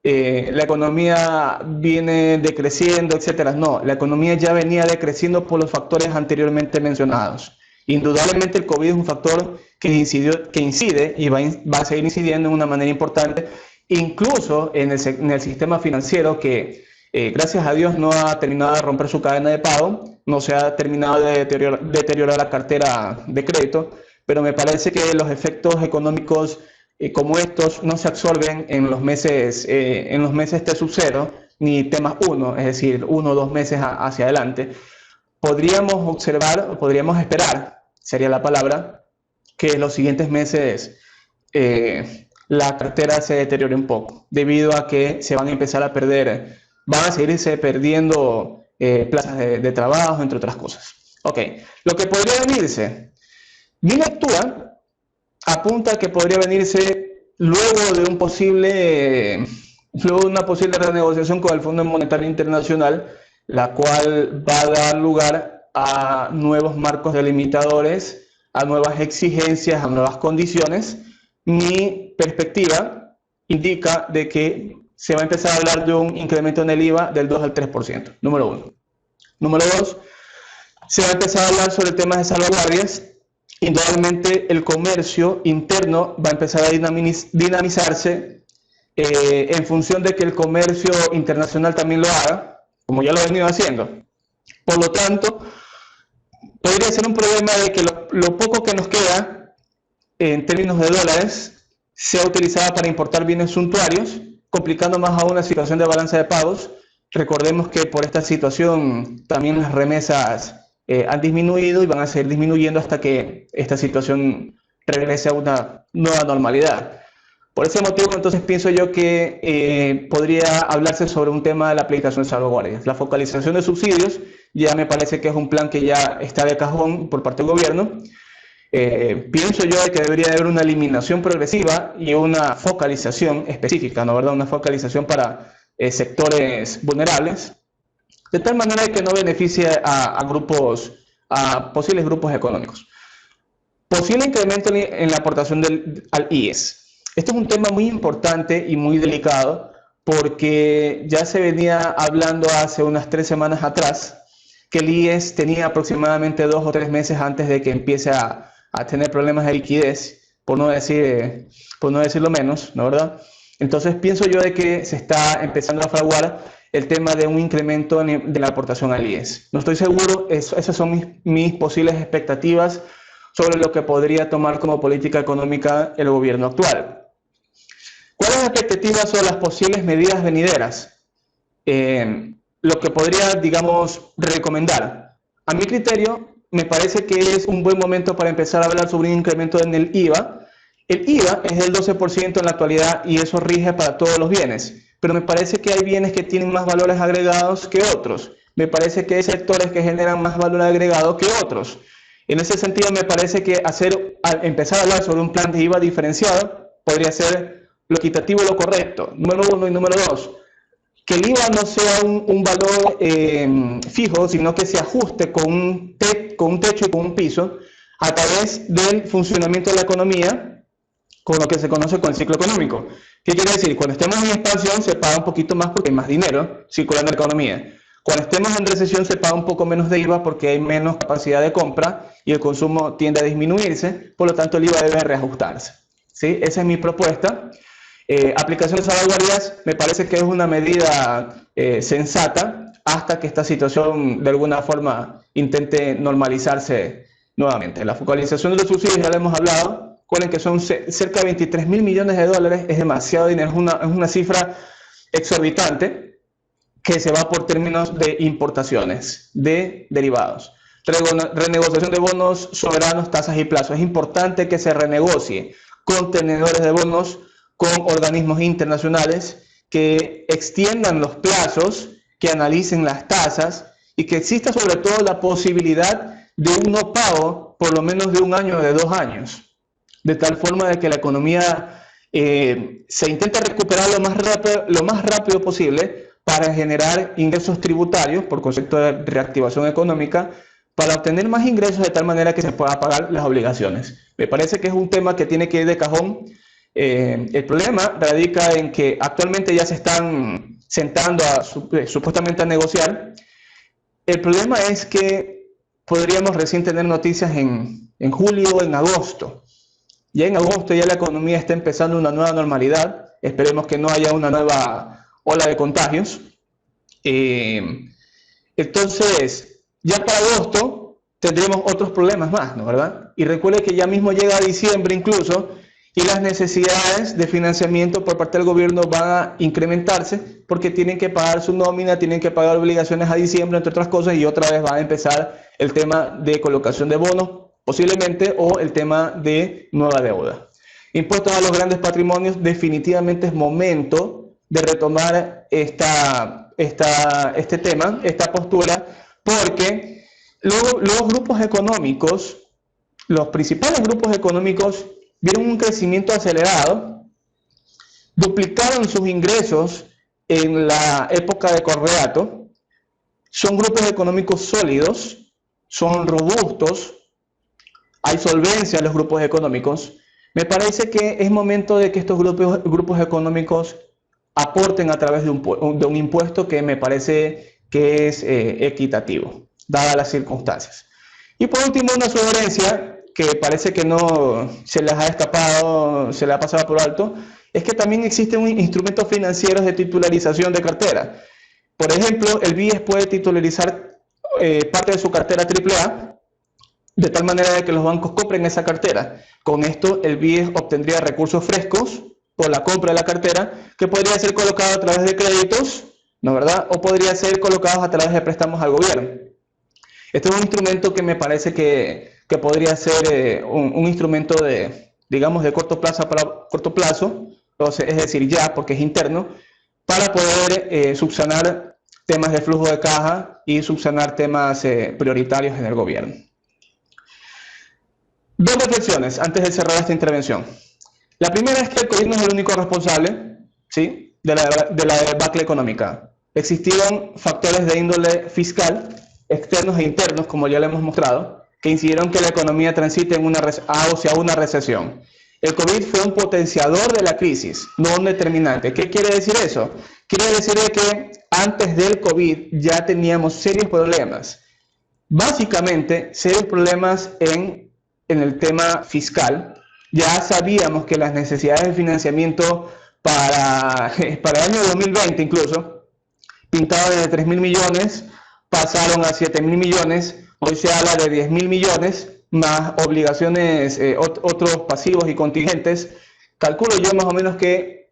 la economía viene decreciendo, etcétera. No, la economía ya venía decreciendo por los factores anteriormente mencionados. Indudablemente el COVID es un factor que incide y va a seguir incidiendo de una manera importante, incluso en el sistema financiero que, gracias a Dios, no ha terminado de romper su cadena de pago, no se ha terminado de deteriorar la cartera de crédito, pero me parece que los efectos económicos como estos no se absorben en los meses T sub 0 ni T más 1, es decir, 1 o 2 meses hacia adelante. Podríamos observar, podríamos esperar, sería la palabra, que en los siguientes meses la cartera se deteriore un poco, debido a que se van a empezar a perder, van a seguirse perdiendo plazas de trabajo, entre otras cosas. Ok, lo que podría venirse, mi lectura apunta a que podría venirse luego de una posible renegociación con el Fondo Monetario Internacional, la cual va a dar lugar a nuevos marcos delimitadores, a nuevas exigencias, a nuevas condiciones. Mi perspectiva indica de que se va a empezar a hablar de un incremento en el IVA del 2 al 3%, número uno. Número dos, se va a empezar a hablar sobre temas de salvaguardias. Indudablemente el comercio interno va a empezar a dinamizarse en función de que el comercio internacional también lo haga, como ya lo ha venido haciendo. Por lo tanto, podría ser un problema de que lo poco que nos queda en términos de dólares sea utilizada para importar bienes suntuarios, complicando más aún la situación de balanza de pagos. Recordemos que por esta situación también las remesas han disminuido y van a seguir disminuyendo hasta que esta situación regrese a una nueva normalidad. Por ese motivo, entonces, pienso yo que podría hablarse sobre un tema de la aplicación de salvaguardias. La focalización de subsidios ya me parece que es un plan que ya está de cajón por parte del gobierno. Pienso yo que debería haber una eliminación progresiva y una focalización específica, ¿no? ¿Verdad? Una focalización para sectores vulnerables, de tal manera que no beneficie a posibles grupos económicos. Posible incremento en la aportación al IES. Esto es un tema muy importante y muy delicado porque ya se venía hablando hace unas 3 semanas atrás que el IES tenía aproximadamente 2 o 3 meses antes de que empiece a tener problemas de liquidez, por no decirlo menos, ¿no, verdad? Entonces pienso yo de que se está empezando a fraguar el tema de un incremento de la aportación al IES. No estoy seguro, esas son mis posibles expectativas sobre lo que podría tomar como política económica el gobierno actual. ¿Cuáles son las expectativas sobre las posibles medidas venideras? Lo que podría, digamos, recomendar. A mi criterio, me parece que es un buen momento para empezar a hablar sobre un incremento en el IVA. El IVA es del 12% en la actualidad y eso rige para todos los bienes. Pero me parece que hay bienes que tienen más valores agregados que otros. Me parece que hay sectores que generan más valor agregado que otros. En ese sentido, me parece que empezar a hablar sobre un plan de IVA diferenciado podría ser lo equitativo y lo correcto. Número uno y número dos, que el IVA no sea un valor fijo, sino que se ajuste con un techo y con un piso a través del funcionamiento de la economía, con lo que se conoce como el ciclo económico. ¿Qué quiere decir? Cuando estemos en expansión se paga un poquito más porque hay más dinero circulando en la economía. Cuando estemos en recesión se paga un poco menos de IVA porque hay menos capacidad de compra y el consumo tiende a disminuirse, por lo tanto el IVA debe reajustarse. ¿Sí? Esa es mi propuesta. Aplicación de salvaguardias me parece que es una medida sensata hasta que esta situación de alguna forma intente normalizarse nuevamente. La focalización de los subsidios ya lo hemos hablado. Recuerden que son cerca de 23.000 millones de dólares, es demasiado dinero, es una cifra exorbitante que se va por términos de importaciones de derivados. Renegociación de bonos soberanos, tasas y plazos. Es importante que se renegocie contenedores de bonos con organismos internacionales que extiendan los plazos, que analicen las tasas y que exista sobre todo la posibilidad de un no pago por lo menos de un año o de 2 años, de tal forma de que la economía se intente recuperar lo más rápido posible para generar ingresos tributarios por concepto de reactivación económica, para obtener más ingresos de tal manera que se pueda pagar las obligaciones. Me parece que es un tema que tiene que ir de cajón. El problema radica en que actualmente ya se están sentando supuestamente a negociar. El problema es que podríamos recién tener noticias en julio o en agosto. Ya en agosto ya la economía está empezando una nueva normalidad. Esperemos que no haya una nueva ola de contagios. Entonces, ya para agosto tendremos otros problemas más, ¿no? ¿Verdad? Y recuerde que ya mismo llega diciembre incluso y las necesidades de financiamiento por parte del gobierno van a incrementarse porque tienen que pagar su nómina, tienen que pagar obligaciones a diciembre, entre otras cosas, y otra vez va a empezar el tema de colocación de bonos, posiblemente, o el tema de nueva deuda. Impuestos a los grandes patrimonios, definitivamente es momento de retomar este tema, esta postura, porque los grupos económicos, los principales grupos económicos, vieron un crecimiento acelerado, duplicaron sus ingresos en la época de Correato, son grupos económicos sólidos, son robustos, hay solvencia en los grupos económicos. Me parece que es momento de que estos grupos económicos aporten a través de un impuesto que me parece que es equitativo, dadas las circunstancias. Y por último, una sugerencia que parece que no se les ha escapado, se le ha pasado por alto, es que también existen instrumentos financieros de titularización de cartera. Por ejemplo, el BIES puede titularizar parte de su cartera AAA, de tal manera de que los bancos compren esa cartera. Con esto, el BIES obtendría recursos frescos por la compra de la cartera, que podría ser colocado a través de créditos, ¿no verdad? O podría ser colocados a través de préstamos al gobierno. Este es un instrumento que me parece que podría ser un instrumento digamos, de corto plazo, es decir, ya, porque es interno, para poder subsanar temas de flujo de caja y subsanar temas prioritarios en el gobierno. Dos reflexiones antes de cerrar esta intervención. La primera es que el COVID no es el único responsable, ¿sí?, de la debacle económica. Existieron factores de índole fiscal, externos e internos, como ya le hemos mostrado, que incidieron que la economía transite hacia una recesión. El COVID fue un potenciador de la crisis, no un determinante. ¿Qué quiere decir eso? Quiere decir que antes del COVID ya teníamos serios problemas. Básicamente, serios problemas en el tema fiscal. Ya sabíamos que las necesidades de financiamiento para el año 2020 incluso, pintaban de 3.000 millones, pasaron a 7.000 millones, hoy se habla de 10.000 millones, más obligaciones, otros pasivos y contingentes. Calculo yo más o menos que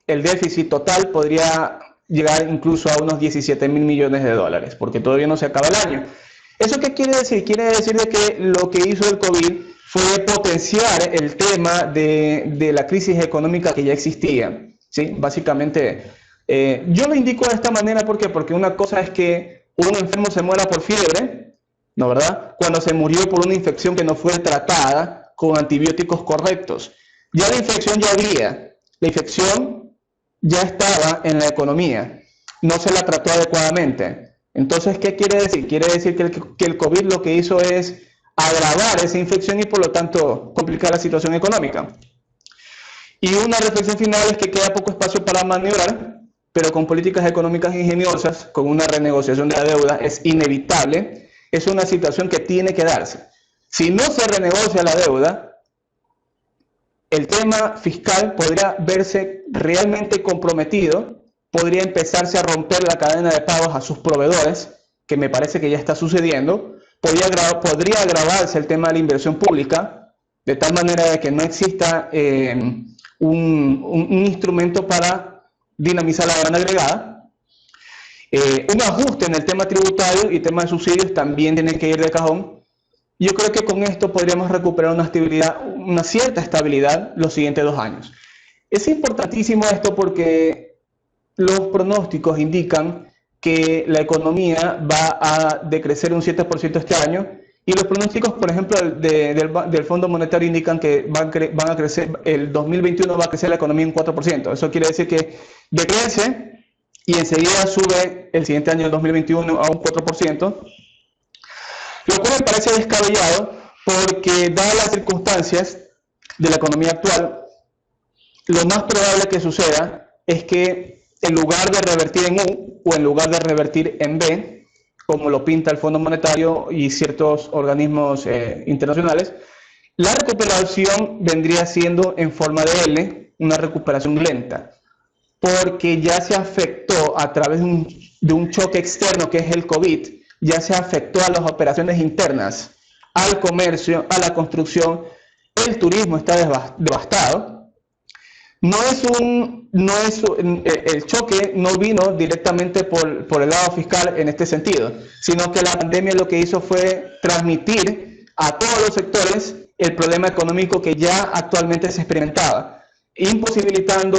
el déficit total podría llegar incluso a unos 17.000 millones de dólares, porque todavía no se acaba el año. ¿Eso qué quiere decir? Quiere decir de que lo que hizo el COVID fue potenciar el tema de la crisis económica que ya existía, ¿sí? Básicamente, yo lo indico de esta manera, ¿por qué? Porque una cosa es que un enfermo se muera por fiebre ¿no verdad? Cuando se murió por una infección que no fue tratada con antibióticos correctos. Ya la infección ya había, la infección ya estaba en la economía, no se la trató adecuadamente. Entonces, ¿qué quiere decir? Quiere decir que el COVID lo que hizo es agravar esa infección y por lo tanto complicar la situación económica. Y una reflexión final es que queda poco espacio para maniobrar, pero con políticas económicas ingeniosas, con una renegociación de la deuda, es inevitable. Es una situación que tiene que darse. Si no se renegocia la deuda, el tema fiscal podría verse realmente comprometido, podría empezarse a romper la cadena de pagos a sus proveedores, que me parece que ya está sucediendo, podría agravarse el tema de la inversión pública, de tal manera de que no exista un instrumento para dinamizar la demanda agregada. Un ajuste en el tema tributario y tema de subsidios también tiene que ir de cajón. Yo creo que con esto podríamos recuperar una cierta estabilidad los siguientes 2 años. Es importantísimo esto porque los pronósticos indican que la economía va a decrecer un 7% este año y los pronósticos, por ejemplo, del Fondo Monetario indican que van a crecer, el 2021 va a crecer la economía un 4%. Eso quiere decir que decrece y enseguida sube el siguiente año, el 2021, a un 4%. Lo cual me parece descabellado porque, dadas las circunstancias de la economía actual, lo más probable que suceda es que en lugar de revertir en U o en lugar de revertir en B, como lo pinta el Fondo Monetario y ciertos organismos internacionales, la recuperación vendría siendo en forma de L, una recuperación lenta, porque ya se afectó a través de un choque externo que es el COVID, ya se afectó a las operaciones internas, al comercio, a la construcción, el turismo está devastado. El choque no vino directamente por el lado fiscal en este sentido, sino que la pandemia lo que hizo fue transmitir a todos los sectores el problema económico que ya actualmente se experimentaba, imposibilitando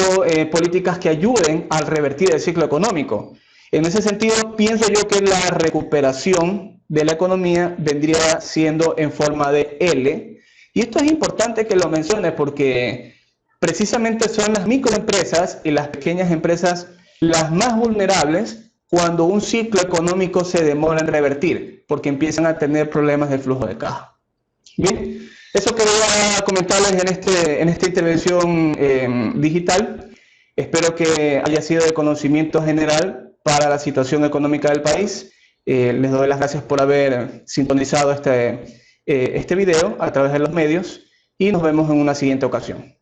políticas que ayuden a revertir el ciclo económico. En ese sentido, pienso yo que la recuperación de la economía vendría siendo en forma de L. Y esto es importante que lo mencione porque precisamente son las microempresas y las pequeñas empresas las más vulnerables cuando un ciclo económico se demora en revertir, porque empiezan a tener problemas de flujo de caja. Bien, eso quería comentarles en esta intervención digital. Espero que haya sido de conocimiento general para la situación económica del país. Les doy las gracias por haber sintonizado este video a través de los medios y nos vemos en una siguiente ocasión.